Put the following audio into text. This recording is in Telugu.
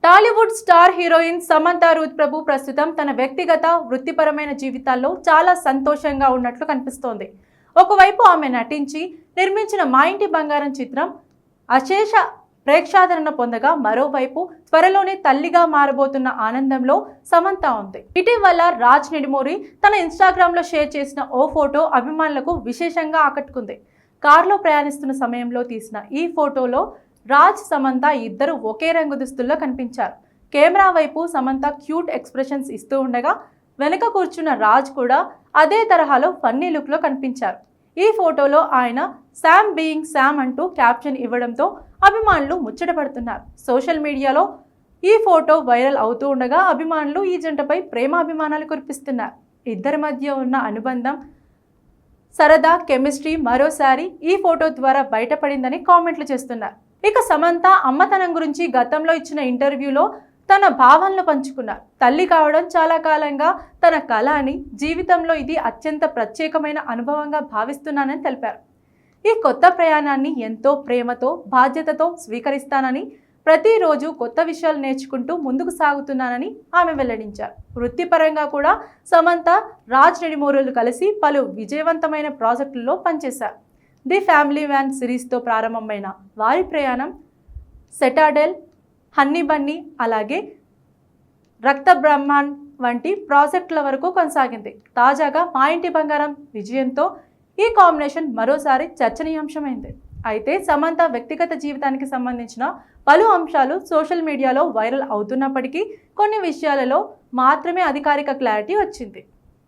టాలీవుడ్ స్టార్ హీరోయిన్ సమంత రూత్ ప్రభు ప్రస్తుతం తన వ్యక్తిగత వృత్తిపరమైన జీవితాల్లో చాలా సంతోషంగా ఉన్నట్లు కనిపిస్తోంది. ఒకవైపు ఆమె నటించి నిర్మించిన మా ఇంటి బంగారం చిత్రం అశేష ప్రేక్షాదరణ పొందగా, మరోవైపు త్వరలోనే తల్లిగా మారబోతున్న ఆనందంలో సమంత ఉంది. ఇటీవల రాజ్ నెడిమూరి తన ఇన్స్టాగ్రామ్ లో షేర్ చేసిన ఓ ఫోటో అభిమానులకు విశేషంగా ఆకట్టుకుంది. కారులో ప్రయాణిస్తున్న సమయంలో తీసిన ఈ ఫోటోలో రాజ్, సమంత ఇద్దరు ఒకే రంగు దుస్తుల్లో కనిపించారు. కెమెరా వైపు సమంత క్యూట్ ఎక్స్ప్రెషన్స్ ఇస్తూ ఉండగా, వెనుక కూర్చున్న రాజ్ కూడా అదే తరహాలో ఫన్నీ లుక్లో కనిపించారు. ఈ ఫోటోలో ఆయన శామ్ బీయింగ్ శామ్ అంటూ క్యాప్షన్ ఇవ్వడంతో అభిమానులు ముచ్చటపడుతున్నారు. సోషల్ మీడియాలో ఈ ఫోటో వైరల్ అవుతూ ఉండగా, అభిమానులు ఈ జంటపై ప్రేమాభిమానాలు కురిపిస్తున్నారు. ఇద్దరి మధ్య ఉన్న అనుబంధం, సరదా, కెమిస్ట్రీ మరోసారి ఈ ఫోటో ద్వారా బయటపడిందని కామెంట్లు చేస్తున్నారు. ఇక సమంత అమ్మతనం గురించి గతంలో ఇచ్చిన ఇంటర్వ్యూలో తన భావనలు పంచుకున్నారు. తల్లి కావడం చాలా కాలంగా తన కల అని, జీవితంలో ఇది అత్యంత ప్రత్యేకమైన అనుభవంగా భావిస్తున్నానని తెలిపారు. ఈ కొత్త ప్రయాణాన్ని ఎంతో ప్రేమతో, బాధ్యతతో స్వీకరిస్తానని, ప్రతిరోజు కొత్త విషయాలు నేర్చుకుంటూ ముందుకు సాగుతున్నానని ఆమె వెల్లడించారు. వృత్తిపరంగా కూడా సమంత, రాజ్ నెడిమూరులు కలిసి పలు విజయవంతమైన ప్రాజెక్టుల్లో పనిచేశారు. ది ఫ్యామిలీ మ్యాన్ సిరీస్తో ప్రారంభమైన వారి ప్రయాణం సెటాడెల్, హన్నీ బన్నీ, అలాగే రక్త బ్రహ్మాండ్ వంటి ప్రాజెక్టుల వరకు కొనసాగింది. తాజాగా మా ఇంటి బంగారం విజయంతో ఈ కాంబినేషన్ మరోసారి చర్చనీయాంశమైంది. అయితే సమంత వ్యక్తిగత జీవితానికి సంబంధించిన పలు అంశాలు సోషల్ మీడియాలో వైరల్ అవుతున్నప్పటికీ కొన్ని విషయాలలో మాత్రమే అధికారిక క్లారిటీ వచ్చింది.